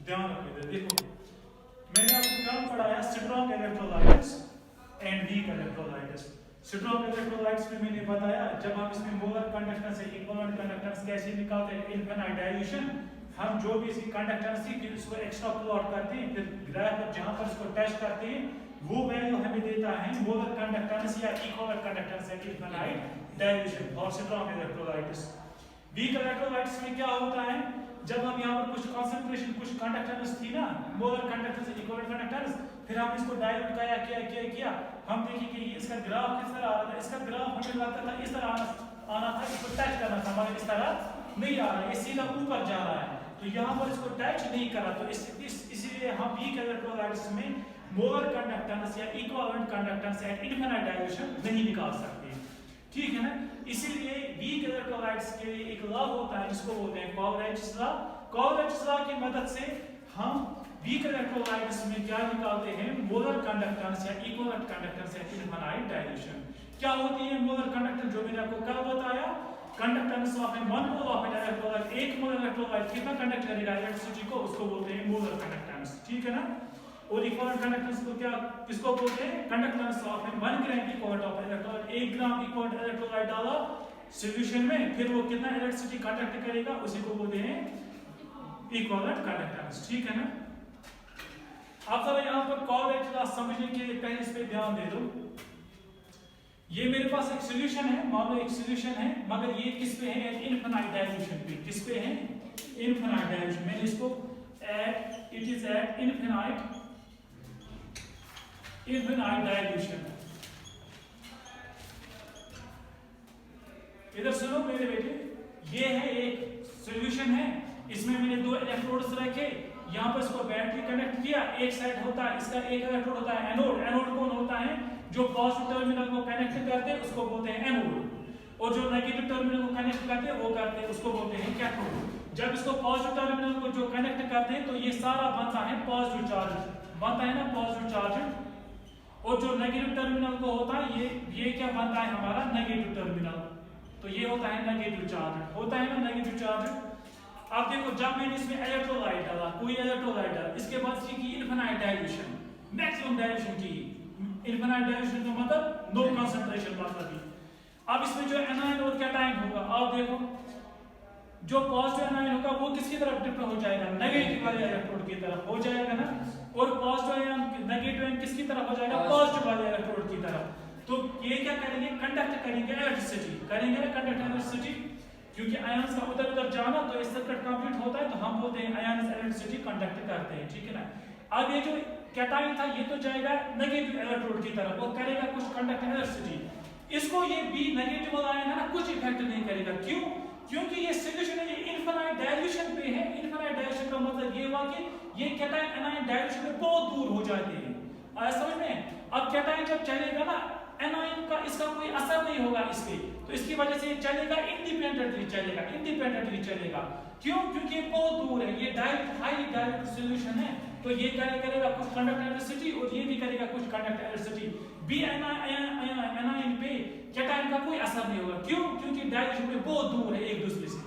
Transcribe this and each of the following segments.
ध्यान रखिए, देखो मैंने आपको क्या पढ़ाया, strong electrolytes and weak electrolytes. Strong electrolytes में मैंने बताया जब हम इसमें मोलर कंडक्टेंस से इक्विवेलेंट कंडक्टेंस कैसे निकालते हैं, इनफिनिट डाइल्यूशन, हम जो भी इसकी कंडक्टेंस थी फिर इसको एक्स्ट्रा प्लॉट करते हैं, फिर ग्राफ पर जहां पर इसको टेस्ट करते हैं वो वैल्यू हमें देता है मोलर कंडक्टेंस या equivalent conductance at infinite dilution for strong electrolytes. Weak electrolytes में क्या होता है, जब हम यहाँ पर कुछ कंसंट्रेशन कुछ कंडक्टेंस थी ना, मोलर कंडक्टेंस इक्विवेलेंट कंडक्टेंस, फिर हम इसको डाइल्यूट किया, हम देखें कि इसका ग्राफ किस तरह आ रहा था, इसका ग्राफ हमें लगता था इस तरह आना था, इसको टच करना था, मगर इस तरह नहीं आ रहा है, ये सीधा ऊपर जा रहा है, तो यहाँ पर इसको टच नहीं करा, तो इसीलिए हम वीक इलेक्ट्रोलाइट्स में मोलर कंडक्टेंस या equivalent conductance at infinite dilution नहीं निकाल सकते, ठीक है ना। इसीलिए वीक इलेक्ट्रोलाइट्स के लिए एक लॉ होता है जिसको बोलते हैं कॉलरेज लॉ। कॉलरेज लॉ की मदद से हम वीक इलेक्ट्रोलाइट्स में क्या निकालते हैं, मोलर कंडक्टेंस या equivalent conductance at infinite dilution. क्या होती है मोलर कंडक्टेंस, जो मैंने आपको कल बताया, conductance of A one mole of an electrolyte, एक मोल इलेक्ट्रोलाइट कितना कंडक्ट करेगा इलेक्ट्रिसिटी को, उसको बोलते हैं मोलर कंडक्टेंस, ठीक है ना। और इक्विवेलेंट कंडक्टेंस को क्या किसको बोलते हैं, conductance of A 1 gram equivalent of electrolyte, 1 gram equivalent electrolyte डाला सॉल्यूशन में, फिर वो कितना इलेक्ट्रिसिटी कंडक्ट करेगा उसी को बोलते हैं इक्विवेलेंट कंडक्टेंस, ठीक है ना। अब जरा यहाँ पर कॉलरेज लॉ समझने के लिए पहले इस पे ध्यान दे दो। ये मेरे पास एक सॉल्यूशन है, मान लो एक सॉल्यूशन है, मगर ये किस पे है, इनफिनिट डाइल्यूशन पे, किस पे है, इनफिनिट डाइल्यूशन, मैंने इसको it is at infinite dilution. इधर सुनो मेरे बेटे, ये है एक सॉल्यूशन है, इसमें मैंने दो इलेक्ट्रोड्स रखे, यहाँ पर इसको बैटरी कनेक्ट किया, एक साइड होता है इसका, एक इलेक्ट्रोड होता है एनोड, एनोड कौन होता है, जो पॉजिटिव टर्मिनल को कनेक्ट करते हैं उसको बोलते हैं एनोड, और जो नेगेटिव टर्मिनल को कनेक्ट करते हैं वो करते हैं उसको बोलते हैं कैथोड। जब इसको पॉजिटिव टर्मिनल को जो कनेक्ट करते हैं तो ये सारा बनता है पॉजिटिव चार्ज, बनता है ना पॉजिटिव चार्ज, और जो नेगेटिव टर्मिनल को होता है ये क्या बनता है हमारा नेगेटिव टर्मिनल, तो ये होता है नेगेटिव चार्ज, होता है ना नेगेटिव चार्ज। अब देखो जब मैंने इसमें इलेक्ट्रोलाइट डाला, कोई इलेक्ट्रोलाइट डाला, इसके बाद इसकी इनफिनिट डाइल्यूशन, मैक्सिमम डाइल्यूशन की, इनफिनिट डाइल्यूशन का मतलब नो कंसंट्रेशन मतलब। अब इसमें जो एनायन और कैटायन होगा, आप देखो जो पॉजिटिव एनायन होगा वो किसकी तरफ डिफ्ट हो जाएगा, नेगेटिव वाले इलेक्ट्रोड की तरफ हो जाएगा ना, और पॉजिटिव आयन नेगेटिव आयन किसकी तरफ हो जाएगा, पॉजिटिव वाले इलेक्ट्रोड की तरफ। तो ये क्या करेंगे, कंडक्ट करेंगे इलेक्ट्रिसिटी, करेंगे ना कंडक्ट इलेक्ट्रिसिटी, क्योंकि आयंस का उधर उधर जाना तो इस सर्किट कंप्लीट होता है, तो हम बोलते हैं आयंस इलेक्ट्रिसिटी कंडक्ट करते हैं, ठीक है ना। अब ये जो कैटायन था ये तो जाएगा नेगेटिव इलेक्ट्रोड की तरफ, वो करेगा कुछ कंडक्ट इलेक्ट्रिसिटी, इसको ये बी नेगेटिव वाला आयन है ना कुछ इफेक्ट नहीं करेगा, क्यों, क्योंकि ये सॉल्यूशन है, ये इनफिनिट डाइल्यूशन पे है। इनफिनिट डाइल्यूशन का मतलब ये हुआ कि ये कैटायन एनायन डाइल्यूशन में बहुत दूर हो जाते हैं, आया समझ में। अब कैटायन जब चलेगा ना एनायन का इसका कोई असर नहीं होगा इस पे, तो इसकी वजह से ये चलेगा इंडिपेंडेंटली चलेगा, इंडिपेंडेंटली चलेगा, क्यों, क्योंकि ये बहुत दूर है, ये डायरेक्ट हाई डायरेक्ट सॉल्यूशन है, तो ये करेगा कुछ कंडक्ट इलेक्ट्रिसिटी और ये भी करेगा कुछ कंडक्ट इलेक्ट्रिसिटी, बी एनायन पे कैटायन का कोई असर नहीं होगा, क्यों, क्योंकि डाइल्यूशन में बहुत दूर है एक दूसरे से।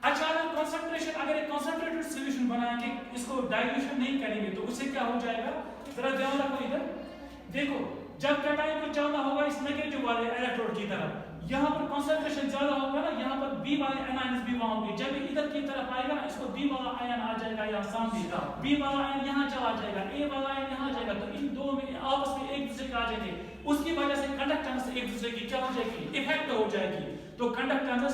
अच्छा अगर कंसंट्रेशन, अगर एक कंसंट्रेटेड सॉल्यूशन बनाएंगे, इसको डाइल्यूशन नहीं करेंगे तो उससे क्या हो जाएगा, जरा ध्यान रखो इधर देखो, जब कैटायन को चलना होगा इस नेगेटिव वाले इलेक्ट्रोड की तरफ, यहाँ पर कंसंट्रेशन ज्यादा होगा ना, यहाँ पर बी वाले आयन्स भी वहां होंगे, जब इधर की तरफ आएगा ना इसको बी वाला आयन आ जाएगा यहाँ सामने, बी वाला आयन यहाँ चला जाएगा, ए वाला आयन यहाँ जाएगा, तो इन दो में आपस में एक दूसरे के आ जाएंगे, उसकी वजह से कंडक्टेंस एक दूसरे की क्या हो जाएगी, इफेक्ट हो जाएगी, तो कंडक्टेंस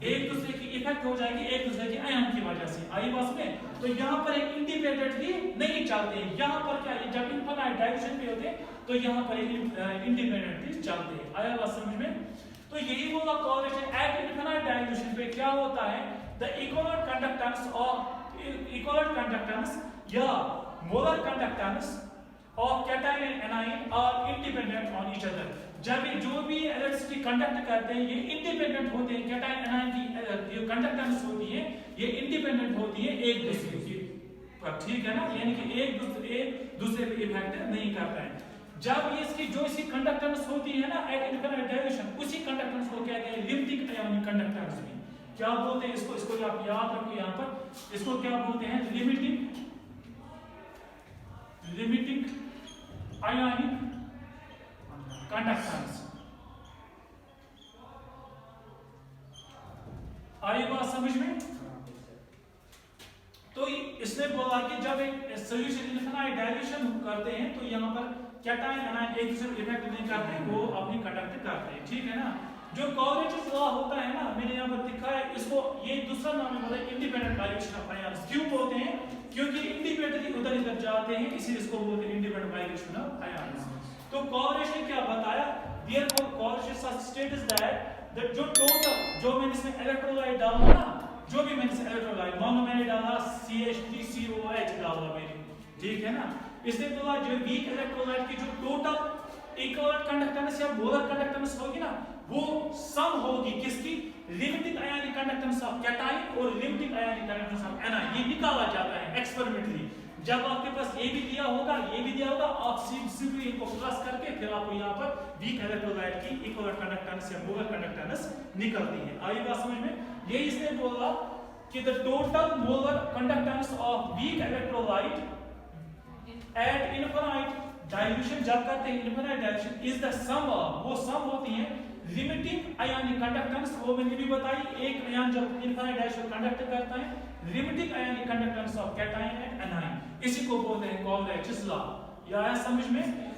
एक दूसरे की इफेक्ट हो जाएगी एक दूसरे के आयन की वजह से, आई बात में। तो यहाँ पर एक इंडिपेंडेंटली नहीं चलते हैं, यहाँ पर क्या है, जब इनफिनिट डाइल्यूशन पे होते हैं तो यहाँ पर इंडिपेंडेंटली चलते हैं, आया बात समझ में। तो यही बोला कॉलेशन एट इनफिनिट डाइल्यूशन पे क्या होता है, द इक्विवेलेंट कंडक्टेंस और इक्विवेलेंट कंडक्टेंस या molar conductance of cation and anion are independent on each other. जब ये जो भी इलेक्ट्रिसिटी कंडक्ट करते हैं ये इंडिपेंडेंट होते हैं, कैटायन एनायन की जो कंडक्टेंस होती है ये इंडिपेंडेंट होती है एक दूसरे की, ठीक है ना, यानी कि एक दूसरे पे इफेक्ट नहीं करता है। जब ये इसकी जो इसकी कंडक्टेंस होती है ना एट इनफिनिट डाइल्यूशन, उसी कंडक्टेंस को कहते हैं एलिप्टिक आयोनिक कंडक्टेंस भी, क्या बोलते हैं इसको, इसको आप याद रखो यहाँ पर, इसको क्या बोलते हैं, लिमिटिंग आयोनिक कंडक्टेंस। आई बात समझ में? तो इसने बोला कि जब एक सॉल्यूशन इनफिनाइट डाइल्यूशन करते हैं तो यहाँ पर कैटायन एनायन एक दूसरे को इफेक्ट नहीं करते, वो अपनी कंडक्ट करते हैं, ठीक है ना। जो कॉवलेंस लॉ होता है ना, मैंने यहाँ पर दिखा है इसको, ये दूसरा नाम है बोला इंडिपेंडेंट डाइल्यूशन ऑफ आयंस। क्यों बोलते हैं? क्योंकि इंडिपेंडेंटली उधर इधर जाते हैं, इसीलिए इसको बोलते हैं इंडिपेंडेंट डाइल्यूशन ऑफ आयंस। तो कॉवलेंस ने क्या बताया, देयरफॉर कॉवलेंस स्टेट इज दैट जो टोटल, जो मैंने इसमें इलेक्ट्रोलाइट डाला ना, जो भी मैंने इसमें इलेक्ट्रोलाइट, मानो मैंने डाला CH3COH डाला मैंने, ठीक है ना। इसने बोला जो वीक इलेक्ट्रोलाइट की जो टोटल इक्विवेलेंट कंडक्टेंस या मोलर कंडक्टेंस होगी ना, वो सम होगी किसकी, limiting ionic conductance of cation और limiting ionic conductance of anion. ये निकाला जाता है एक्सपेरिमेंटली। जब आपके पास ये भी दिया होगा, ये भी दिया होगा, आप सिंपली इनको प्लस करके फिर आपको यहाँ पर वीक इलेक्ट्रोलाइट की इक्विवेलेंट कंडक्टेंस या मोलर कंडक्टेंस निकलती है। आई बात समझ में? ये इसने बोला कि the total molar conductance of weak electrolyte at infinite dilution, जब करते हैं infinite dilution, is the sum of, वो सम होती है लिमिटिंग आयनिक कंडक्टेंस, वो मैंने भी बताई, एक आयन जब इनफिनाइट डाइल्यूशन कंडक्ट करता है, limiting ionic conductance of cation and anion, इसी को बोलते हैं कॉवलेंस लॉ। या आया समझ में?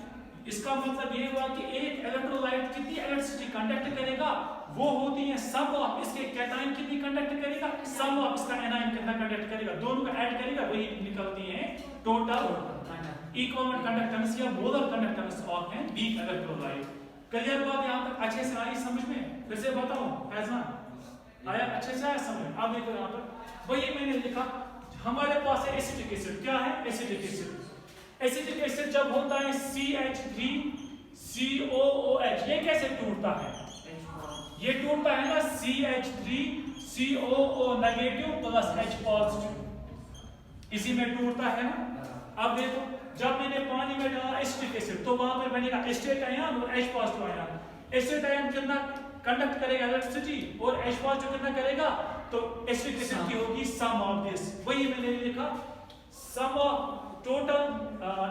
इसका मतलब ये हुआ कि एक इलेक्ट्रोलाइट कितनी इलेक्ट्रिसिटी कंडक्ट करेगा, वो होती है सम ऑफ इसके कैटायन कितनी कंडक्ट करेगा, सम ऑफ इसका एनायन कितना कंडक्ट करेगा, दोनों का ऐड करेगा, वही निकलती है टोटल इक्विवेलेंट कंडक्टेंस या molar conductance of an weak electrolyte. Clear बात यहाँ तक अच्छे से आई समझ में? फिर से बताऊं फैजमान, आया अच्छे से? आया समझ? अब देखो यहाँ पर वही मैंने लिखा, हमारे पास है एसिटिक एसिड। क्या है? Acetic acid. एसिटिक एसिड जब होता है CH3COOH, ये कैसे टूटता है? ये टूटता है ना CH3COO negative plus H positive, इसी में टूटता है ना। अब देखो जब मैंने पानी में डाला एसिटिक एसिड तो वहां पर बनेगा एसिटेट आयन और H positive ion. Acid ion कितना कंडक्ट करेगा इलेक्ट्रिसिटी और H पॉजिटिव कितना करेगा, तो एसिटिक एसिड की होगी सम ऑफ दिस। वही मैंने लिखा sum of total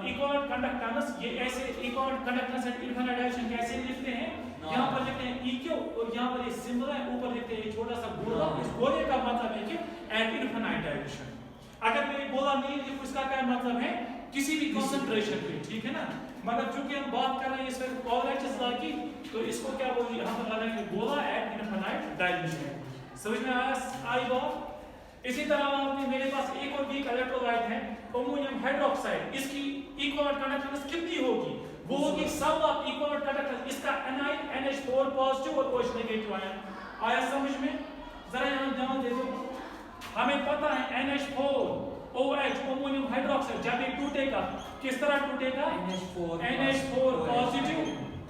equivalent conductance. ये ऐसे equivalent conductance at infinite dilution कैसे लिखते हैं, यहाँ पर लिखते हैं EQ और यहाँ पर ये सिंबल है, ऊपर लिखते हैं छोटा सा गोला। इस गोले का मतलब है कि एट इनफिनाइट डाइल्यूशन। अगर मैंने बोला नहीं लिखो, इसका क्या मतलब है, किसी भी कंसंट्रेशन पे, ठीक है ना। मगर चूंकि हम बात कर रहे हैं इसमें कॉवलेंस लॉ की, तो इसको क्या बोलेंगे, यहाँ पर लगाएंगे गोला एट इनफिनाइट डाइल्यूशन। समझ में आया? आई बात। इसी तरह आपने मेरे पास एक और वीक इलेक्ट्रोलाइट है अमोनियम हाइड्रोक्साइड, इसकी इक्विवेलेंट कंडक्टेंस कितनी होगी, वो होगी सम ऑफ इक्विवेलेंट कंडक्टेंस इसका एनायन NH4 पॉजिटिव और OH नेगेटिव आयन। आया समझ में? जरा यहाँ ध्यान दे दो, हमें पता है NH4OH अमोनियम हाइड्रोक्साइड जब ये टूटेगा किस तरह टूटेगा, NH4 positive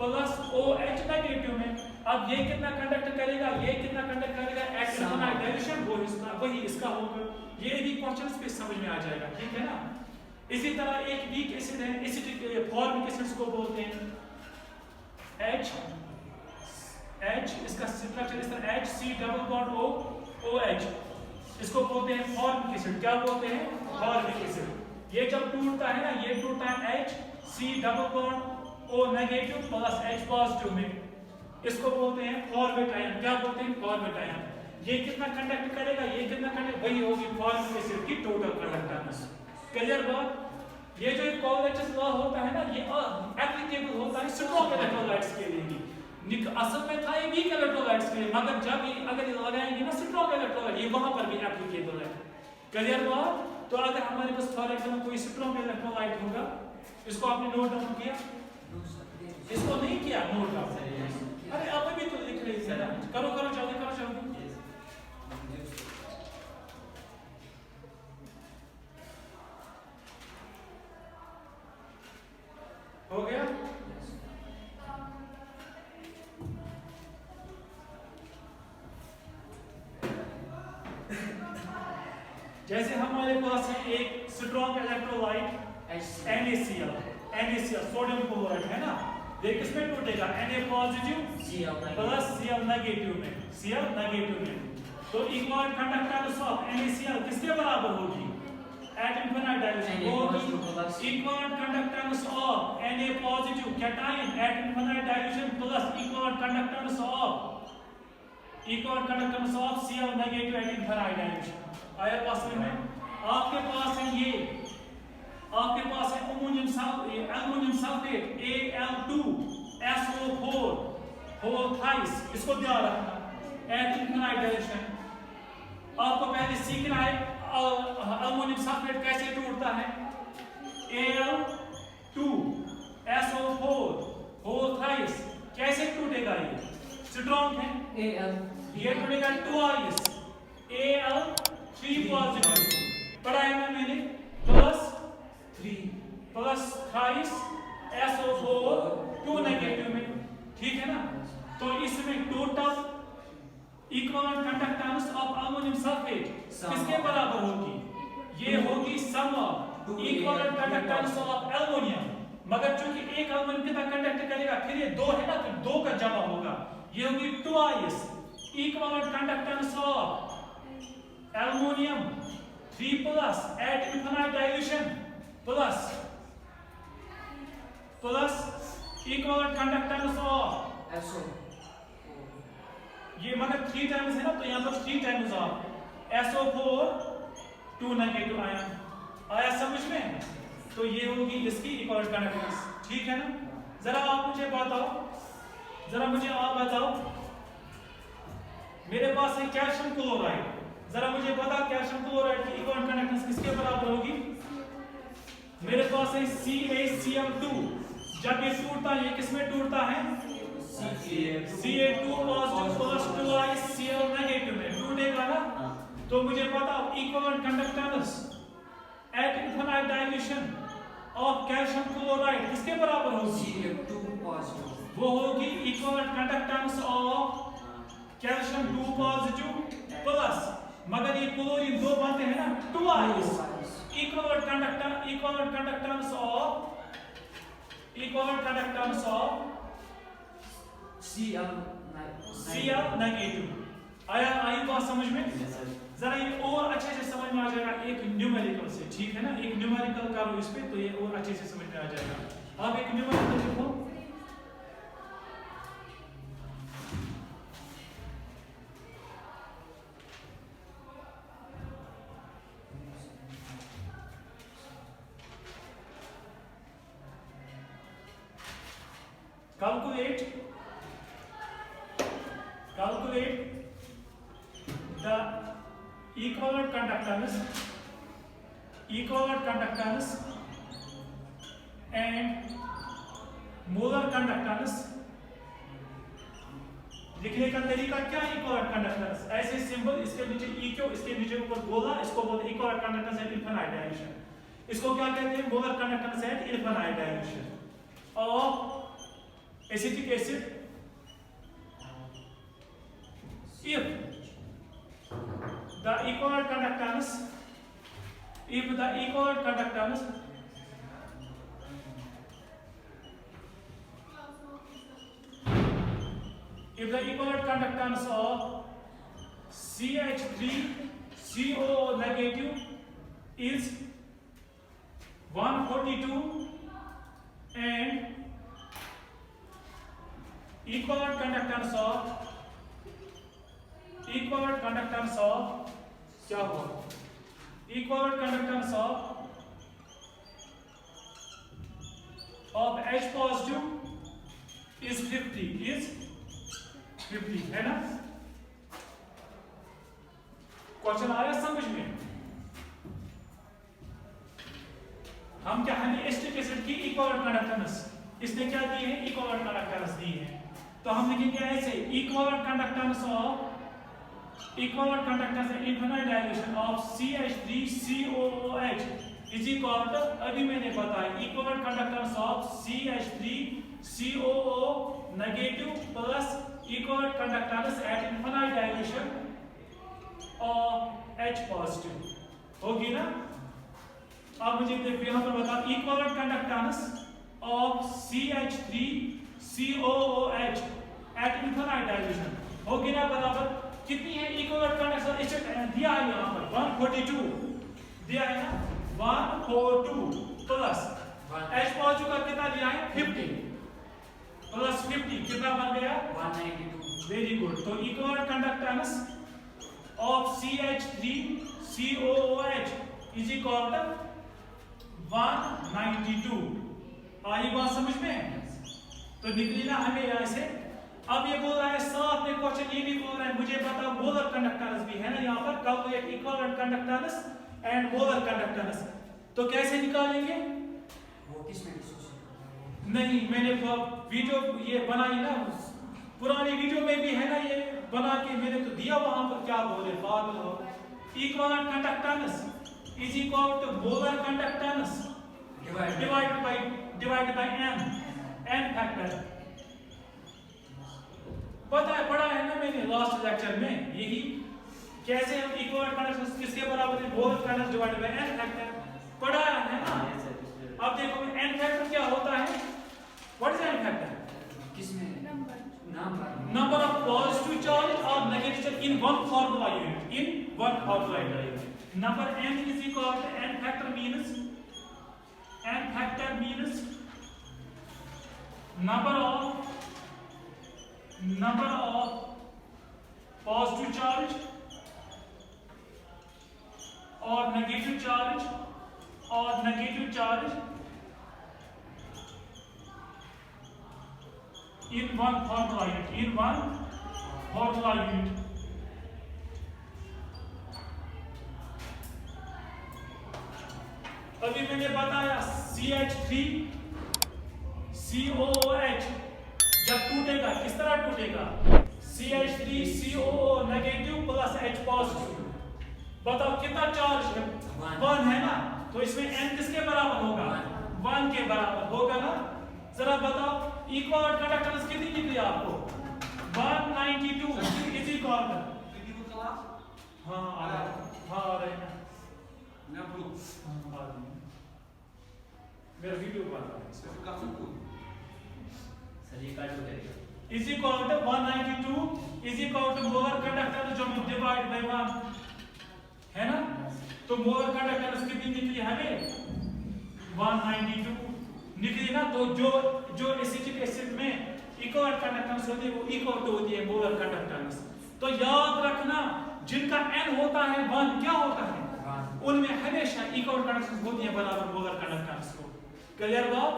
plus OH negative में। अब ये कितना कंडक्ट करेगा, ये कितना कंडक्ट करेगा एट इनफिनाइट डाइल्यूशन, वही इसका होगा। ये भी क्वेश्चंस पे समझ में आ जाएगा, ठीक है ना। इसी तरह एक वीक एसिड है, एसिटिक फॉर्मिक एसिड्स को बोलते हैं H, इसका स्ट्रक्चर इस तरह HC डबल बॉन्ड OH, इसको बोलते हैं फॉर्मिक एसिड। क्या बोलते हैं? Formic acid. ये जब टूटता है ना, ये टूटता है HC double bond O negative plus H positive में, इसको बोलते हैं फॉर्मेट आयन। क्या बोलते हैं? Format ion. ये कितना कंडक्ट करेगा, ये कितना कंडक्ट, वही होगी फॉर्मिक एसिड की टोटल कंडक्टेंस। क्लियर बात? ये जो कॉवलेंस लॉ होता है ना, ये एप्लीकेबल होता है स्ट्रॉन्ग इलेक्ट्रोलाइट्स के लिए। असल में था ये वीक इलेक्ट्रोलाइट्स के लिए, मगर जब ये अगर लगाएंगे ना स्ट्रॉन्ग इलेक्ट्रोलाइट, ये वहां पर भी एप्लीकेबल है। क्लियर बात? तो अगर हमारे पास फॉर एग्जांपल कोई स्ट्रॉन्ग इलेक्ट्रोलाइट होगा, इसको आपने नोट डाउन किया, इसको नहीं किया नोट डाउन, अरे आप भी तो लिख रहे थे ना, करो करो जल्दी करो जल्दी। हो गया? जैसे हमारे पास है एक strong electrolyte NaCl sodium chloride है ना, ये किसमें टूटेगा, Na positive plus Cl negative में, तो इक्वल कंडक्टेंस ऑफ NaCl किसके बराबर होगी एट इनफिनिट डाइल्यूशन? होगी equal conductance of Na positive cation at infinite dilution plus equal conductance of Cl negative at infinite dilution. आया पास में? आपके पास है ये, आपके पास है ammonium sulphate Al2SO4 whole thrice, इसको ध्यान रखना एट इनफिनिट डाइल्यूशन। आपको पहले सीखना है अमोनियम सल्फेट कैसे टूटता है। Al2SO4 होल थ्राइस कैसे टूटेगा? ये स्ट्रॉन्ग है, ये टूटेगा ट्वाइस Al3 पॉजिटिव पढ़ा है ना मैंने, प्लस थ्राइस SO4 2 नेगेटिव में, ठीक है ना। तो इसमें total equivalent conductance of ammonium sulphate किसके बराबर होगी? ये होगी sum of equivalent conductance of aluminium, मगर चूंकि एक एल्युमिनियम कितना कंडक्ट करेगा, फिर ये दो है ना, तो दो का जमा होगा, ये होगी twice equivalent conductance of aluminium 3 plus at infinite dilution plus equivalent conductance of SO, ये मगर 3 टाइम्स है ना, तो यहाँ पर 3 times of SO4 2 negative ion आया समझ में? तो ये होगी इसकी इक्विवेलेंट कंडक्टेंस, ठीक है ना। जरा आप मुझे बताओ, मेरे पास है कैल्शियम क्लोराइड, जरा मुझे बता कैल्शियम क्लोराइड की इक्विवेलेंट कंडक्टेंस किसके बराबर होगी? मेरे पास है CaCl2, जब ये टूटता है, ये किसमें टूटता है? Ca2 positive plus 2 Cl negative में टूटेगा ना। तो मुझे बताओ equivalent conductance at infinite dilution of calcium chloride किसके बराबर होगी? Ca2 पॉजिटिव, वो होगी equivalent conductance of calcium 2 positive plus, मगर ये क्लोरीन दो बनते हैं ना, 2 equivalent conductance of Cl negative. आई बात समझ में? जरा ये और अच्छे से समझ में आ जाएगा एक न्यूमेरिकल से, ठीक है ना। एक न्यूमेरिकल करो इस पे, तो ये और अच्छे से समझ में आ जाएगा। आप एक न्यूमेरिकल लिखो, calculate the equivalent conductance and molar conductance। लिखने का तरीका क्या है? इक्विवेलेंट कंडक्टेंस, ऐसे सिंबल, इसके नीचे EQ, इसके नीचे ऊपर गोला, इसको बोलते हैं equivalent conductance at infinite dilution. इसको क्या कहते हैं? Molar conductance at infinite dilution of acetic acid if the equivalent conductance of CH3COO negative is 142 and equivalent conductance of क्या हुआ? Equivalent conductance of H positive is 50 है ना। Question आया समझ में? हम क्या है एसिटिक एसिड की इक्विवेलेंट कंडक्टेंस, इसने क्या दी है? इक्विवेलेंट कंडक्टेंस दी है। तो हम लिखेंगे ऐसे equivalent conductance infinite dilution of CH3COOH is equal to, अभी मैंने बताया, equivalent conductance of CH3COO negative plus equivalent conductance at infinite dilution of H positive होगी ना। अब मुझे यहां पर बताओ equivalent conductance of CH3COOH at infinite dilution होगी ना बराबर कितनी है इक्विवेलेंट कंडक्शन, इसे दिया है यहाँ पर 142 दिया है ना, 142 प्लस H पॉजिटिव का कितना दिया है 50 प्लस 50 कितना बन गया 192। Very good. तो equivalent conductance of CH3COOH is equal to 192। आई बात समझ में? तो निकली ना हमें यहाँ से। अब ये बोल रहा है साथ में क्वेश्चन ये भी बोल रहा है मुझे बताओ मोलर कंडक्टेंस भी है ना यहाँ पर, calculate equivalent conductance and molar conductance. तो कैसे निकालेंगे? वो किसमें डिस्कशन नहीं, मैंने वीडियो ये बनाई ना, पुरानी वीडियो में भी है ना, ये बना के मैंने तो दिया वहां पर। क्या बोले पागल हो? Equivalent conductance is equal to molar conductance divided by n factor. पता है, पढ़ा है ना मैंने लास्ट लेक्चर में यही, कैसे हम इक्विवेलेंट कंडक्टेंस किसके बराबर है, molar conductance divided by n factor पढ़ा है ना। अब देखो n फैक्टर क्या होता है, व्हाट इज n फैक्टर? किसमें Number of positive charge or negative charge in one formula unit. In one formula unit. Number n is equal to n factor means number of positive charge or negative charge in one formula unit. अभी मैंने बताया CH3COOH जब टूटेगा किस तरह टूटेगा, CH3COO negative plus H positive. बताओ कितना चार्ज है, 1 है ना, तो इसमें n किसके बराबर होगा, 1 के बराबर होगा ना। जरा बताओ इक्विवेलेंट कंडक्टेंस कितनी निकली आपको, 192 इज इक्वल टू, हाँ आ रहे हैं ना बोलो मेरा वीडियो बन रहा है सिर्फ काम को सर ये काट करेगा is equal to 192 is equal to molar conductance जो हम डिवाइड बाय 1 है ना। तो मोलर कंडक्टेंस कितनी निकली हमें 192 निकली ना। तो जो एसिटिक एसिड में इक्विवेलेंट कंडक्टेंस होती है वो इक्वल टू होती है मोलर कंडक्टेंस। तो याद रखना जिनका n होता है 1 क्या होता है, उनमें हमेशा इक्वल कंडक्टेंस होती है बराबर मोलर कंडक्टेंस को। क्लियर बात?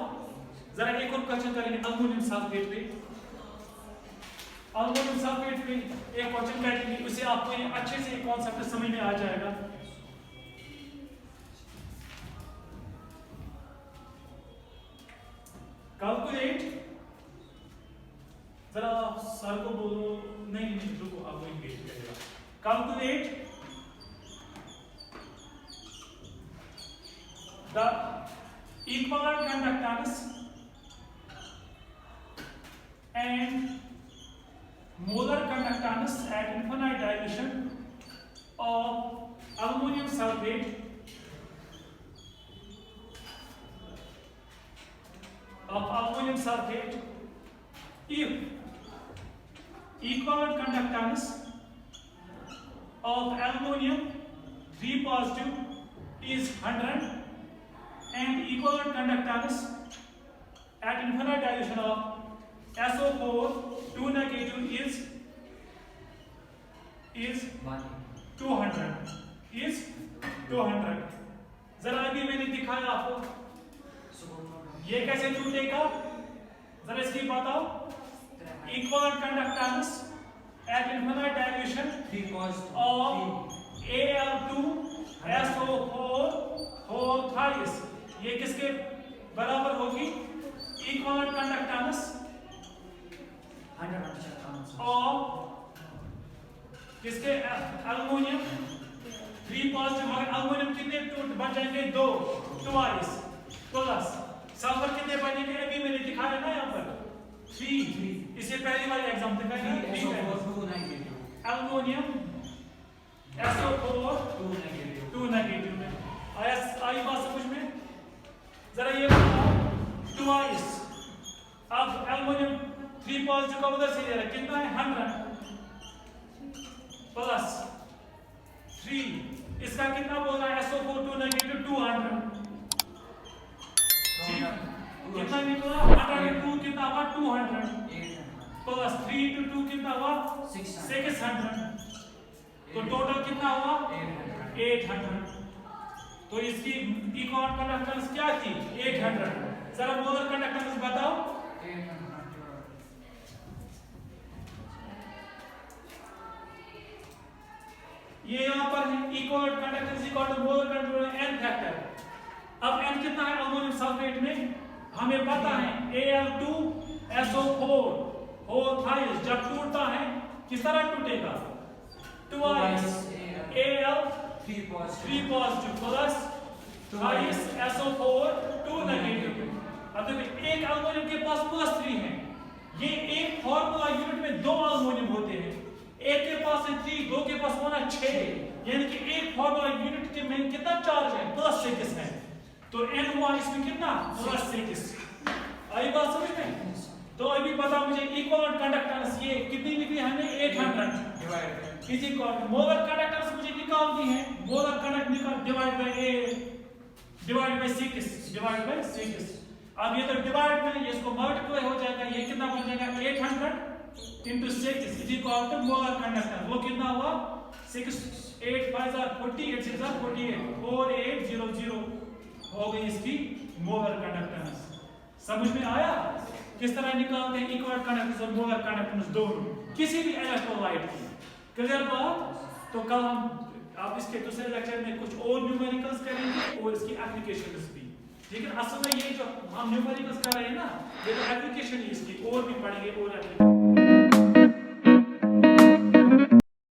जरा एक और क्वेश्चन करेंगे अल्युमिनियम सल्फेट पे एक क्वेश्चन करेंगे, उससे आपको ये अच्छे से कॉन्सेप्ट समझ में आ जाएगा। कैलकुलेट, जरा सर को बोलो, नहीं रुको आप वो इंगेज करेगा। Calculate the equivalent conductance and molar conductance at infinite dilution of aluminum sulfate if equivalent conductance of aluminum 3 positive is 100 and equivalent conductance at infinite dilution of SO4 2 negative is 200 जरा अभी मैंने दिखाया आपको ये कैसे टूटेगा, जरा इसकी बताओ। Equivalent conductance at infinite dilution of Al2SO4 whole thrice, ये किसके बराबर होगी, इक्विवेलेंट कंडक्टेंस और किसके एल्युमिनियम 3 पॉजिटिव, एल्युमिनियम कितने बन जाएंगे 2 ट्वाइस प्लस सल्फर कितने बनेंगे अभी मैंने दिखाया ना यहाँ पर 3 इससे पहली वाली एग्जाम दिखाया ना एल्युमिनियम SO4 2 नेगेटिव में आई बात समझ में। जरा ये बताओ ट्वाइस, अब एल्युमिनियम 3 पॉजिटिव का उधर से ले रहा कितना है 100 200 800 प्लस 3 into 2 कितना हुआ 600 तो टोटल कितना हुआ 800 तो इसकी इकोन कंडक्टेंस क्या थी 800 जरा मोलर कंडक्टेंस बताओ 800 ये यहाँ पर है equal conductance equal to molar conductance n factor अब n कितना है अमोनियम सल्फेट में हमें पता है Al2SO4 होल थाइस जब टूटता है किस तरह टूटेगा twice Al 3 3 positive plus thighs SO4 2 negative अब देखिए एक अमोनियम के पास +3 है ये एक फार्मूला यूनिट में दो अमोनियम होते हैं एक के पास है 3 दो के पास होना 6 यानी कि एक फार्मूला यूनिट के में कितना चार्ज है +6 है तो n हुआ इसमें कितना +6 आई बात समझ में तो अभी बता मुझे इक्वल कंडक्टेंस ये कितनी निकली हमने 800 divide is equal molar conductance मुझे निकालनी है मोलर कंडक्ट निकाल डिवाइड बाय 6 अब ये तो डिवाइड में ये इसको मल्टीप्लाई हो जाएगा ये कितना बन जाएगा 800 into 6 is equal to molar conductance वो कितना हुआ 6 8 5 are 40 8 6 are 48 4800 हो गई इसकी मोलर कंडक्टेंस समझ में आया किस तरह निकालते हैं इक्वल कंडक्टेंस और मोलर कंडक्टेंस दोनों किसी भी इलेक्ट्रोलाइट की क्लियर बात तो कल हम आप इसके दूसरे लेक्चर में कुछ और न्यूमेरिकल्स करेंगे और इसकी एप्लीकेशंस भी ठीक है असल में ये जो हम न्यूमेरिकल्स कर रहे हैं ना ये तो एप्लीकेशन ही इसकी और भी पढ़ेंगे और एप्लीकेशन